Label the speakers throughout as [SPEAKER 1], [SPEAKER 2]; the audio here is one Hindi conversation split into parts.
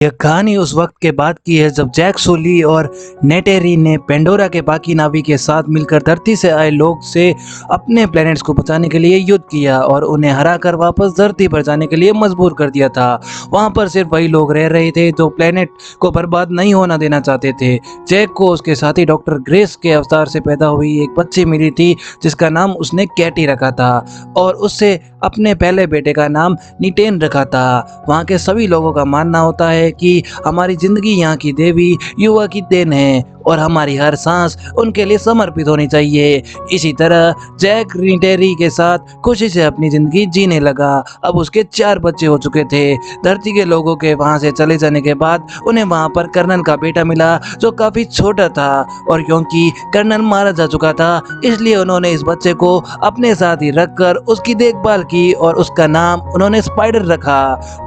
[SPEAKER 1] यह कहानी उस वक्त के बाद की है जब जैक सोली और नेटेरी ने पेंडोरा के बाकी नावी के साथ मिलकर धरती से आए लोग से अपने प्लैनेट्स को बचाने के लिए युद्ध किया और उन्हें हराकर वापस धरती पर जाने के लिए मजबूर कर दिया था। वहां पर सिर्फ वही लोग रह रहे थे जो प्लैनेट को बर्बाद नहीं होना देना चाहते थे। जैक को उसके साथी डॉक्टर ग्रेस के अवतार से पैदा हुई एक बच्ची मिली थी जिसका नाम उसने कैटी रखा था और उससे अपने पहले बेटे का नाम नीटेन रखा था। वहाँ के सभी लोगों का मानना होता है कि हमारी जिंदगी यहाँ की देवी युवा की देन है और हमारी हर सांस उनके लिए समर्पित होनी चाहिए। इसी तरह जैक रीटेरी के साथ खुशी से अपनी जिंदगी जीने लगा। अब उसके 4 बच्चे हो चुके थे। धरती के लोगों के वहां से चले जाने के बाद उन्हें वहां पर कर्नल का बेटा मिला जो काफी छोटा था और क्योंकि कर्नल मारा जा चुका था इसलिए उन्होंने इस बच्चे को अपने साथ ही रखकर उसकी देखभाल की और उसका नाम उन्होंने स्पाइडर रखा।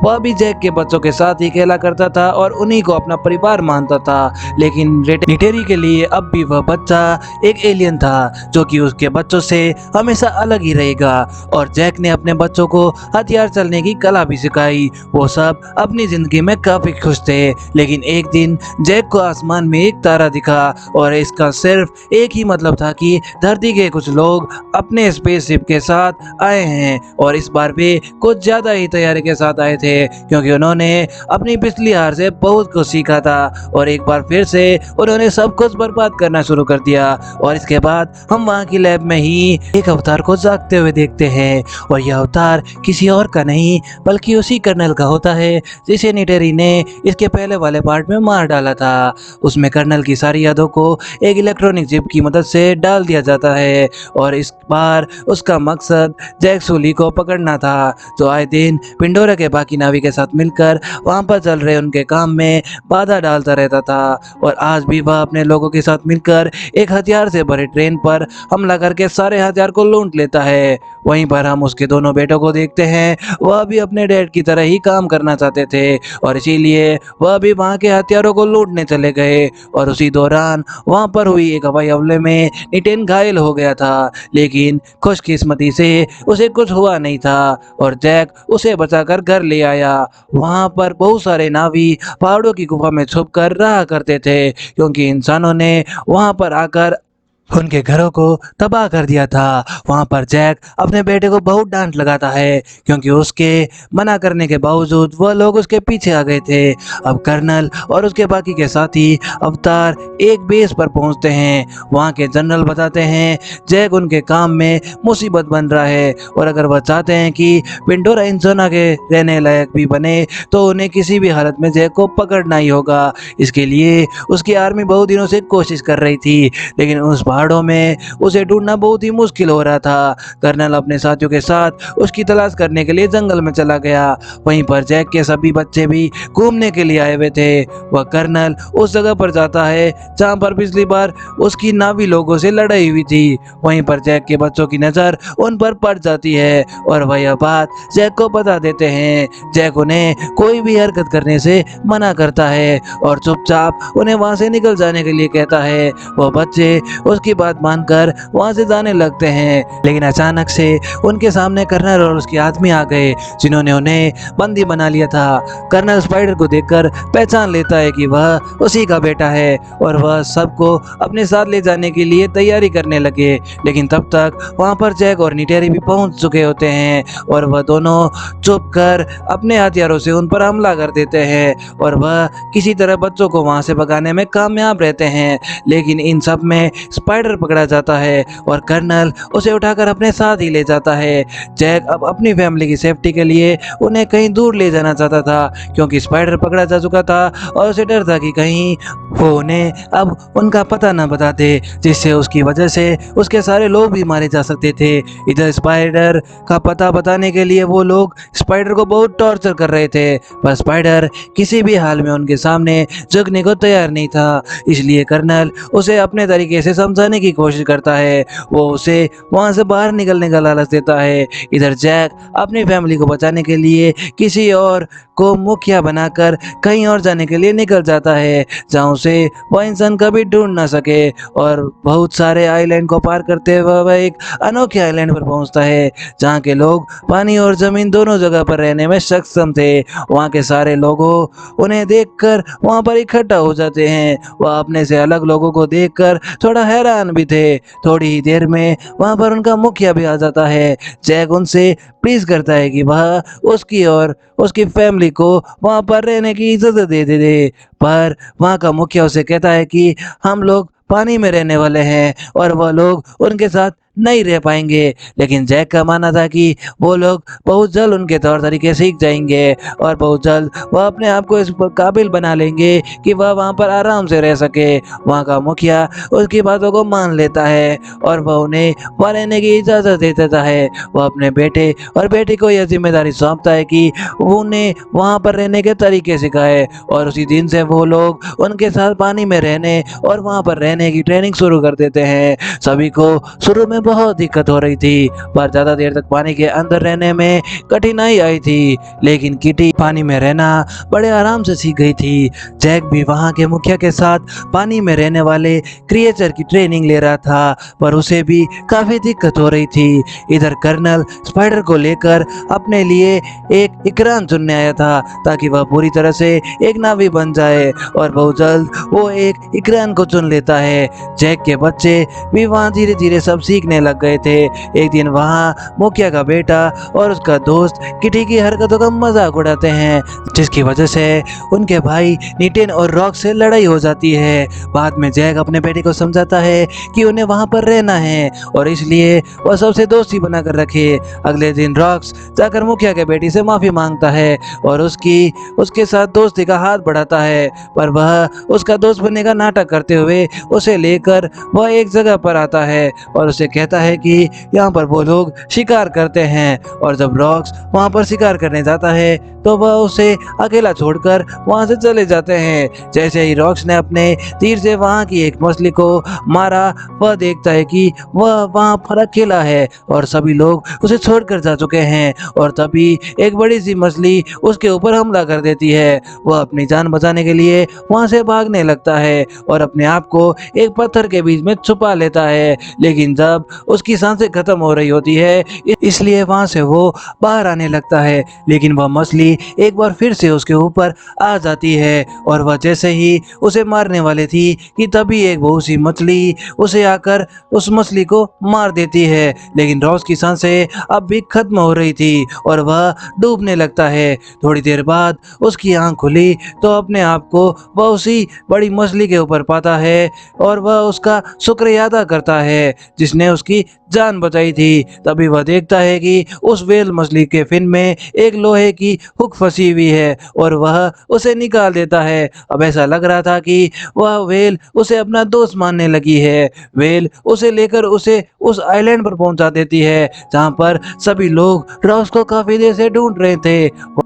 [SPEAKER 1] वह भी जैक के बच्चों के साथ ही खेला करता था और उन्हीं को अपना परिवार मानता था, लेकिन टेरी के लिए अब भी वह बच्चा एक एलियन था जो कि उसके बच्चों से हमेशा अलग ही रहेगा। और जैक ने अपने बच्चों को हथियार चलने की कला भी सिखाई। वो सब अपनी जिंदगी में काफी खुश थे, लेकिन एक दिन जैक को आसमान में एक तारा दिखा और इसका सिर्फ एक ही मतलब था कि धरती के कुछ लोग अपने स्पेसशिप के साथ आए हैं और इस बार वे कुछ ज्यादा ही तैयारी के साथ आए थे क्योंकि उन्होंने अपनी पिछली हार से बहुत कुछ सीखा था और एक बार फिर से उन्होंने सब कुछ बर्बाद करना शुरू कर दिया। और इसके बाद हम वहाँ की लैब में ही एक अवतार को जागते हुए देखते हैं और यह अवतार किसी और का नहीं बल्कि उसी कर्नल का होता है जिसे नीटेरी ने इसके पहले वाले पार्ट में मार डाला था। उसमें कर्नल की सारी यादों को एक इलेक्ट्रॉनिक चिप की मदद से डाल दिया जाता है और इस बार उसका मकसद जैक सोली को पकड़ना था जो आए दिन पेंडोरा के बाकी नावी के साथ मिलकर वहां पर चल रहे उनके काम में बाधा डालता रहता था। और आज भी वह अपने लोगों के साथ मिलकर एक हथियार से भरे ट्रेन पर हमला करके सारे हथियार को लूट लेता है। वहीं पर हम उसके दोनों बेटों को देखते हैं, वह भी अपने डैड की तरह ही काम करना चाहते थे और इसीलिए वह भी वहां के हथियारों को लूटने चले गए। और उसी दौरान वहां पर हुई एक हवाई हमले में निटेन घायल हो गया था, लेकिन खुशकिस्मती से उसे कुछ हुआ नहीं था और जैक उसे बचाकर घर ले आया। वहां पर बहुत सारे नावी पहाड़ों की गुफा में छुपकर रहा करते थे क्योंकि इंसानों ने वहां पर आकर उनके घरों को तबाह कर दिया था। वहां पर जैक अपने बेटे को बहुत डांट लगाता है क्योंकि उसके मना करने के बावजूद वह लोग उसके पीछे आ गए थे। अब कर्नल और उसके बाकी के साथी अवतार एक बेस पर पहुंचते हैं। वहां के जनरल बताते हैं जैक उनके काम में मुसीबत बन रहा है और अगर वह चाहते हैं कि पेंडोरा इंसाना के रहने लायक भी बने तो उन्हें किसी भी हालत में जैक को पकड़ना ही होगा। इसके लिए उसकी आर्मी बहुत दिनों से कोशिश कर रही थी, लेकिन उस पहाड़ों में उसे ढूंढना बहुत ही मुश्किल हो रहा था। कर्नल अपने साथियों के साथ उसकी तलाश करने के लिए जंगल में चला गया। वहीं पर जैक के सभी बच्चे भी घूमने के लिए आए हुए थे। वह कर्नल उस जगह पर जाता है जहां पर पिछली बार उसकी नावी लोगों से लड़ाई हुई थी। वहीं पर जैक के बच्चों की नजर उन पर पड़ जाती है और वह यह बात जैक को बता देते हैं। जैक उन्हें कोई भी हरकत करने से मना करता है और चुपचाप उन्हें वहां से निकल जाने के लिए कहता है। वह बच्चे उसकी बात मानकर वहां से जाने लगते हैं, लेकिन अचानक से उनके सामने कर्नल और उसके आदमी आ गए जिन्होंने उन्हें बंदी बना लिया था। कर्नल स्पाइडर को देखकर पहचान लेता है कि वह उसी का बेटा है और वह सबको अपने साथ ले जाने के लिए तैयारी करने लगे, लेकिन तब तक वहां पर जैक और नीटेरी भी पहुंच चुके होते हैं और वह दोनों चुप कर अपने हथियारों से उन पर हमला कर देते हैं और वह किसी तरह बच्चों को वहां से भगाने में कामयाब रहते हैं। लेकिन इन सब में स्पाइडर पकड़ा जाता है और कर्नल उसे उठाकर अपने साथ ही ले जाता है। जैक अब अपनी फैमिली की सेफ्टी के लिए उन्हें कहीं दूर ले जाना चाहता था क्योंकि स्पाइडर पकड़ा जा चुका था और उसे डर था कि कहीं वो उन्हें अब उनका पता न बता दे जिससे उसकी वजह से उसके सारे लोग भी मारे जा सकते थे। इधर स्पाइडर का पता बताने के लिए वो लोग स्पाइडर को बहुत टॉर्चर कर रहे थे, पर स्पाइडर किसी भी हाल में उनके सामने झुकने को तैयार नहीं था। इसलिए कर्नल उसे अपने तरीके से समझाने की कोशिश करता है। वो उसे वहां से बाहर निकलने का लालच देता है। इधर जैक अपनी फैमिली को बचाने के लिए किसी और को मुखिया बनाकर कहीं और जाने के लिए निकल जाता है जहाँ उसे वह इंसान कभी ढूंढ ना सके। और बहुत सारे आइलैंड को पार करते हुए वह एक अनोखे आइलैंड पर पहुंचता है जहाँ के लोग पानी और जमीन दोनों जगह पर रहने में सक्षम थे। वहाँ के सारे लोगों उन्हें देखकर वहाँ पर इकट्ठा हो जाते हैं। वह अपने से अलग लोगों को देखकर थोड़ा हैरान भी थे। थोड़ी ही देर में वहाँ पर उनका मुखिया भी आ जाता है। जैक उनसे प्लीज करता है कि वह उसकी और उसकी फैमिली को वहाँ पर रहने की इजाजत दे पर वहाँ का मुखिया उसे कहता है कि हम लोग पानी में रहने वाले हैं और वह लोग उनके साथ नहीं रह पाएंगे। लेकिन जैक का मानना था कि वो लोग बहुत जल्द उनके तौर तरीके सीख जाएंगे और बहुत जल्द वह अपने आप को इस काबिल बना लेंगे कि वह वहाँ पर आराम से रह सके। वहाँ का मुखिया उसकी बातों को मान लेता है और वह उन्हें वहाँ रहने की इजाज़त दे देता है। वह अपने बेटे और बेटी को यह जिम्मेदारी सौंपता है कि वो उन्हें वहाँ पर रहने के तरीके सिखाए और उसी दिन से वो लोग उनके साथ पानी में रहने और वहाँ पर रहने की ट्रेनिंग शुरू कर देते हैं। सभी को शुरू में बहुत दिक्कत हो रही थी पर ज़्यादा देर तक पानी के अंदर रहने में कठिनाई आई थी, लेकिन किटी पानी में रहना बड़े आराम से सीख गई थी। जैक भी वहाँ के मुखिया के साथ पानी में रहने वाले क्रिएचर की ट्रेनिंग ले रहा था पर उसे भी काफ़ी दिक्कत हो रही थी। इधर कर्नल स्पाइडर को लेकर अपने लिए एक इकरान चुनने आया था ताकि वह पूरी तरह से एक नावी बन जाए और बहुत जल्द वो एक इकरान को चुन लेता है। जैक के बच्चे भी वहाँ धीरे धीरे सब सीखने लग गए थे। एक दिन वहाँ मुखिया का बेटा और उसका दोस्त किटी की हरकतों का मजाक उड़ाते हैं जिसकी वजह से उनके भाई नीटेन और रॉक से लड़ाई हो जाती है। बाद में जैक अपने बेटे को समझाता है कि उन्हें वहाँ पर रहना है और इसलिए वह सबसे दोस्ती बनाकर रखे। अगले दिन रॉक्स जाकर मुखिया के बेटी से माफी मांगता है और उसके साथ दोस्ती का हाथ बढ़ाता है पर वह उसका दोस्त बनने का नाटक करते हुए उसे लेकर वह एक जगह पर आता है और उसे कहता है कि यहाँ पर वो लोग शिकार करते हैं। और जब रॉक्स वहाँ पर शिकार करने जाता है तो वह उसे अकेला छोड़कर वहाँ से चले जाते हैं। जैसे ही रॉक्स ने अपने तीर से वहाँ की एक मछली को मारा वह देखता है कि वह वहाँ पर अकेला है और सभी लोग उसे छोड़कर जा चुके हैं और तभी एक बड़ी सी मछली उसके ऊपर हमला कर देती है। वह अपनी जान बचाने के लिए वहाँ से भागने लगता है और अपने आप को एक पत्थर के बीच में छुपा लेता है, लेकिन जब उसकी सांसें खत्म हो रही होती है इसलिए वहाँ से वो बाहर आने लगता है, लेकिन वह मछली एक बार फिर से उसके ऊपर आ जाती है और वह जैसे ही उसे मारने वाली थी कि तभी एक बहुत सी मछली उसे आकर उस मछली को मार देती है। लेकिन रॉस की सांसें अब भी खत्म हो रही थी और वह डूबने लगता है। थोड़ी देर बाद उसकी आंख खुली तो अपने आप को वह उसी बड़ी मछली के ऊपर पाता है और वह उसका शुक्रिया अदा करता है जिसने उसकी जान बचाई थी। तभी वह देखता है कि उस व्हेल मछली के फिन में एक लोहे की हुक फंसी हुई है और वह उसे निकाल देता है। अब ऐसा लग रहा था कि वह व्हेल उसे अपना दोस्त मानने लगी है। व्हेल उसे लेकर उसे उस आइलैंड पर पहुंचा देती है जहां पर सभी लोग रॉस को काफी देर से ढूंढ रहे थे।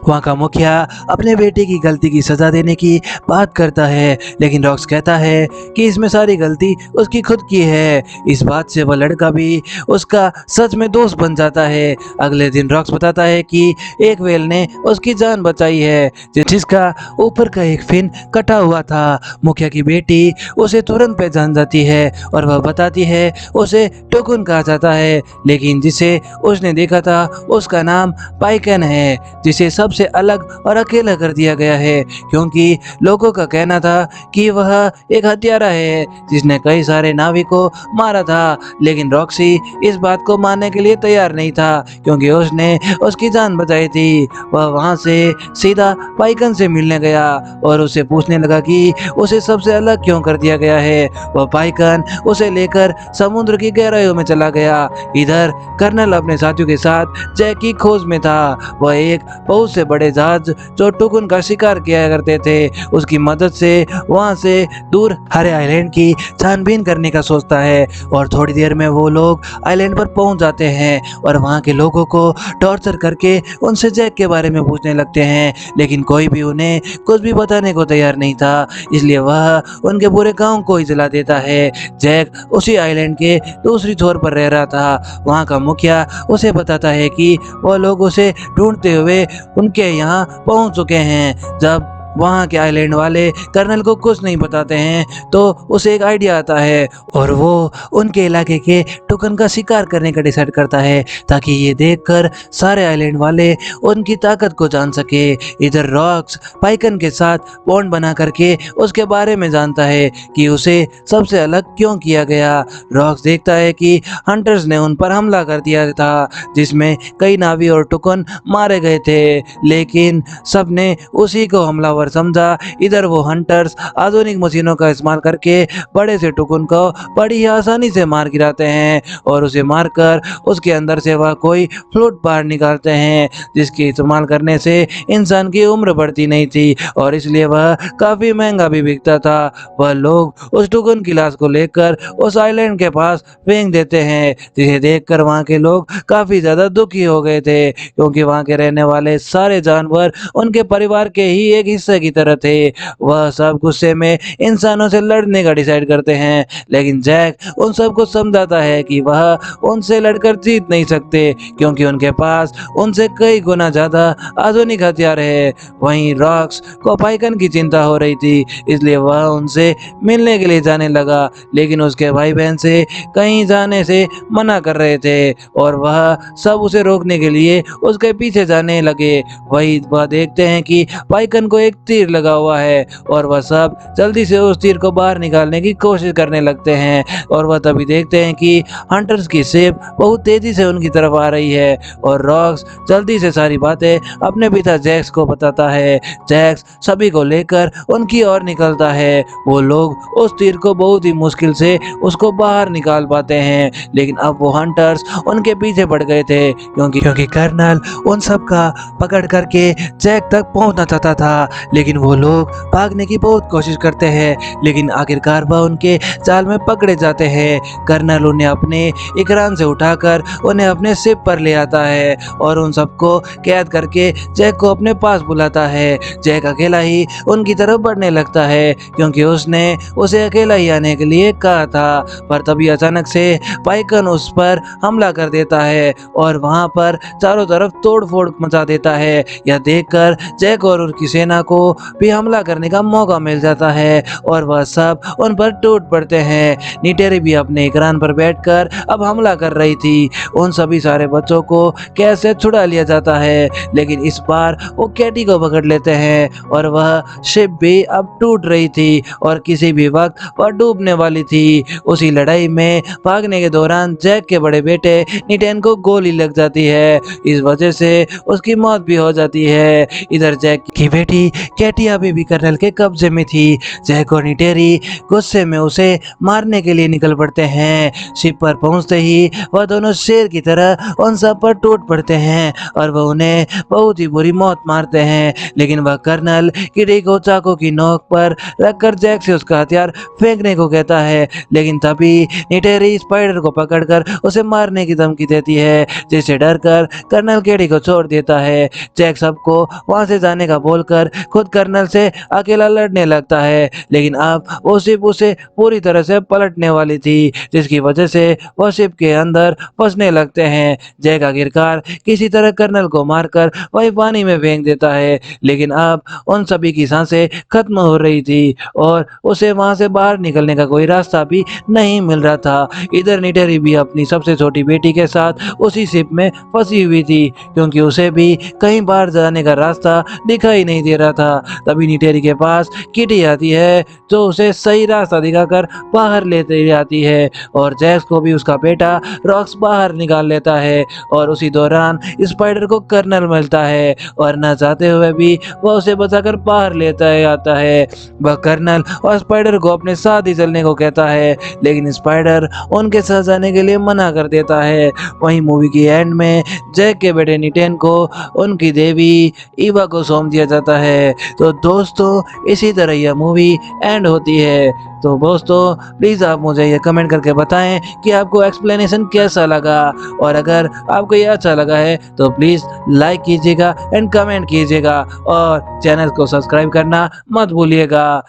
[SPEAKER 1] वहाँ का मुखिया अपने बेटे की गलती की सजा देने की बात करता है, लेकिन रॉक्स कहता है कि इसमें सारी गलती उसकी खुद की है। इस बात से वह लड़का भी उसका सच में दोस्त बन जाता है। अगले दिन रॉक्स बताता है कि एक व्हेल ने उसकी जान बचाई है जिसका ऊपर का एक फिन कटा हुआ था। मुखिया की बेटी उसे तुरंत पहचान जाती है और वह बताती है उसे टोकुन कहा जाता है, लेकिन जिसे उसने देखा था उसका नाम पाइकन है जिसे सबसे अलग और अकेला कर दिया गया है क्योंकि लोगों का कहना था कि वह एक हत्यारा है जिसने कई सारे नाविक को मारा था। लेकिन रॉक्सी इस बात को मानने के लिए तैयार नहीं था क्योंकि उसने उसकी जान बचाई थी। वह वहां से सीधा पाइकन से मिलने गया और उसे पूछने लगा कि उसे सबसे अलग क्यों कर दिया गया है। वह पाइकन उसे लेकर समुद्र की गहराइयों में चला गया। इधर कर्नल अपने साथियों के साथ जैक की खोज में था। वह एक बहुत से बड़े जहाज जो टोकुन का शिकार किया करते थे उसकी मदद से वहां से दूर हरे आइलैंड की छानबीन करने का सोचता है और थोड़ी देर में वो लोग आइलैंड पर पहुंच जाते हैं और वहां के लोगों को टॉर्चर करके उनसे जैक के बारे में पूछने लगते हैं, लेकिन कोई भी उन्हें कुछ भी बताने को तैयार नहीं था, इसलिए वह उनके पूरे गांव को ही जला देता है। जैक उसी आइलैंड के दूसरी छोर पर रह रहा था। वहां का मुखिया उसे बताता है कि वो लोग उसे ढूंढते हुए उनके यहाँ पहुंच चुके हैं। जब वहाँ के आइलैंड वाले कर्नल को कुछ नहीं बताते हैं तो उसे एक आइडिया आता है और वो उनके इलाके के टोकन का शिकार करने का डिसाइड करता है ताकि ये देखकर सारे आइलैंड वाले उनकी ताकत को जान सके। इधर रॉक्स पाइकन के साथ बॉन्ड बना करके उसके बारे में जानता है कि उसे सबसे अलग क्यों किया गया। रॉक्स देखता है कि हंटर्स ने उन पर हमला कर दिया था जिसमें कई नावी और टोकन मारे गए थे, लेकिन सबने उसी को हमलावर समझा। इधर वो हंटर्स आधुनिक मशीनों का इस्तेमाल करके बड़े से टुकन को बड़ी ही आसानी से मार गिराते हैं और उसे मारकर उसके अंदर से वह कोई फ्लूइड बाहर निकालते हैं जिसके इस्तेमाल करने से इंसान की उम्र बढ़ती नहीं थी और इसलिए वह काफी महंगा भी बिकता था। वह लोग उस टुकन की लाश को लेकर उस आइलैंड के पास फेंक देते हैं जिसे देखकर वहाँ के लोग काफी ज्यादा दुखी हो गए थे क्योंकि वहाँ के रहने वाले सारे जानवर उनके परिवार के ही एक हिस्से की तरह थे। वह सब गुस्से में इंसानों से लड़ने का डिसाइड करते हैं, लेकिन जैक उन सबको समझाता है कि वह उनसे लड़कर जीत नहीं सकते क्योंकि उनके पास उनसे कई गुना ज्यादा आधुनिक हथियार है। वहीं रॉक्स को पाइकन की चिंता हो रही थी इसलिए वह उनसे मिलने के लिए जाने लगा, लेकिन उसके भाई बहन से कहीं जाने से मना कर रहे थे और वह सब उसे रोकने के लिए उसके पीछे जाने लगे। वही वह देखते हैं कि पाइकन को एक तीर लगा हुआ है और वह सब जल्दी से उस तीर को बाहर निकालने की कोशिश करने लगते हैं और वह तभी देखते हैं कि हंटर्स की शिप बहुत तेजी से उनकी तरफ आ रही है और रॉक्स जल्दी से सारी बातें अपने पिता जैक्स को बताता है। जैक्स सभी को लेकर उनकी ओर निकलता है। वो लोग उस तीर को बहुत ही मुश्किल से उसको बाहर निकाल पाते हैं, लेकिन अब वो हंटर्स उनके पीछे पड़ गए थे क्योंकि कर्नल उन सब का पकड़ करके जैक तक पहुंचना चाहता था, लेकिन वो लोग भागने की बहुत कोशिश करते हैं लेकिन आखिरकार वह उनके जाल में पकड़े जाते हैं। कर्नल उन्हें अपने इकरान से उठाकर उन्हें अपने शिप पर ले आता है और उन सबको कैद करके जैक को अपने पास बुलाता है। जैक अकेला ही उनकी तरफ बढ़ने लगता है क्योंकि उसने उसे अकेला ही आने के लिए कहा था, पर तभी अचानक से पाइकन उस पर हमला कर देता है और वहां पर चारों तरफ तोड़-फोड़ मचा देता है। यह देखकर जैक और उनकी सेना को भी हमला करने का मौका मिल जाता है और वह सब उन पर टूट पड़ते हैं। नीटेरी भी अपने इकरान पर बैठकर अब हमला कर रही थी। उन सभी सारे बच्चों को कैसे छुड़ा लिया जाता है, लेकिन इस बार वो कैटी को पकड़ लेते हैं और वह शिप भी अब टूट रही थी और किसी भी वक्त वह डूबने वाली थी। उसी लड़ाई में भागने के दौरान जैक के बड़े बेटे नीटेन को गोली लग जाती है, इस वजह से उसकी मौत भी हो जाती है। इधर जैक की बेटी कैटी अभी भी कर्नल के कब्जे में थी। जैक और नीटेरी गुस्से में उसे मारने के लिए निकल पड़ते हैं। शिप पर पहुंचते ही वह दोनों शेर की तरह उन सब पर टूट पड़ते हैं और वह उन्हें बहुत ही बुरी मौत मारते हैं, लेकिन वह कर्नल किटी को चाकू की नोक पर रखकर जैक से उसका हथियार फेंकने को कहता है, लेकिन तभी नीटेरी स्पाइडर को पकड़कर उसे मारने की धमकी देती है, जिससे डरकर कर्नल केटी को छोड़ देता है। जैक सबको वहां से जाने का बोलकर खुद कर्नल से अकेला लड़ने लगता है, लेकिन अब वो शिप उसे पूरी तरह से पलटने वाली थी, जिसकी वजह से वह शिप के अंदर फंसने लगते हैं। जैक आखिरकार किसी तरह कर्नल को मारकर वही पानी में फेंक देता है, लेकिन अब उन सभी की सांसें खत्म हो रही थी और उसे वहां से बाहर निकलने का कोई रास्ता भी नहीं मिल रहा था। इधर नीटेरी भी अपनी सबसे छोटी बेटी के साथ उसी शिप में फंसी हुई थी क्योंकि उसे भी कहीं बाहर जाने का रास्ता दिखाई नहीं दे रहा था। तभी नीटेरी के पास किटी आती है जो उसे सही रास्ता दिखाकर बाहर लेते आती है और जैक्स को भी उसका बेटा रॉक्स बाहर निकाल लेता है और उसी दौरान स्पाइडर को कर्नल मिलता है और न चाहते हुए भी वह उसे बचाकर बाहर लेता आता है। वह कर्नल और स्पाइडर को अपने साथ ही चलने को कहता है, लेकिन स्पाइडर उनके साथ जाने के लिए मना कर देता है। वहीं मूवी की एंड में जैक के बेटे नीटेन को उनकी देवी ईवा को सौंप दिया जाता है। तो दोस्तों इसी तरह यह मूवी एंड होती है। तो दोस्तों प्लीज़ आप मुझे ये कमेंट करके बताएं कि आपको एक्सप्लेनेशन कैसा लगा, और अगर आपको ये अच्छा लगा है तो प्लीज़ लाइक कीजिएगा एंड कमेंट कीजिएगा और चैनल को सब्सक्राइब करना मत भूलिएगा।